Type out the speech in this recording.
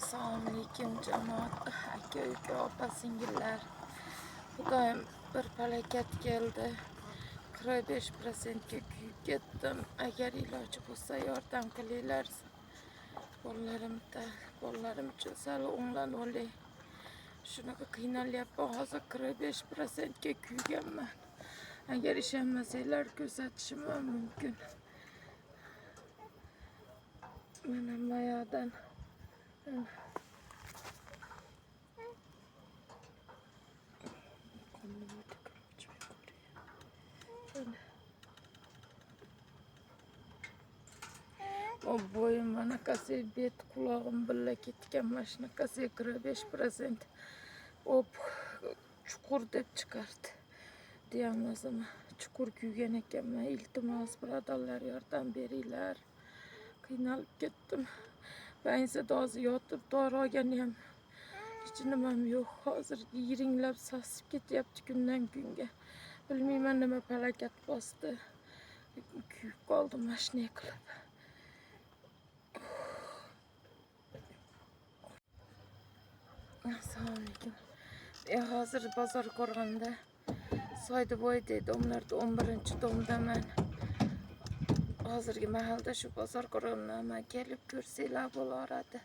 Assalomu alaykum jamoat, aka-uka, opa-singillar. Xudoyim bir falokat keldi. 45% ga kuyib ketdim. Agar iloji bo'lsa yordam qilinglar. Bolalarim uchun sal o'nglan olay. Shunaqa qiynalyapman. Hozir 45% ga kuyganman. Agar ishonmasanglar ko'rsatishim ham mumkin. Mana bu yoqdan o boyum manaqasi, bet qulog'im billa ketgan. Mana shunaqasi 45% op chuqur deb chiqardi. Diagnozim chuqur kuygan ekanman. Iltimos birodarlar yordam beringlar. Qiynalib ketdim. Banksada hozir yotib dori olgani ham hech nimam yo'q. Hozir yiringlab sasib ketyapti kundan kunga. Bilmayman nima falokat bosdi. Kuyib qoldim mashina qilib. Assalomu alaykum. Hozir bozor Qo'rg'onda Soydibo'yida domlarda 11-domdaman. Hozirgi mahalda shu bozor Qo'rg'ondan kelib ko'rsanglar bo'lardi.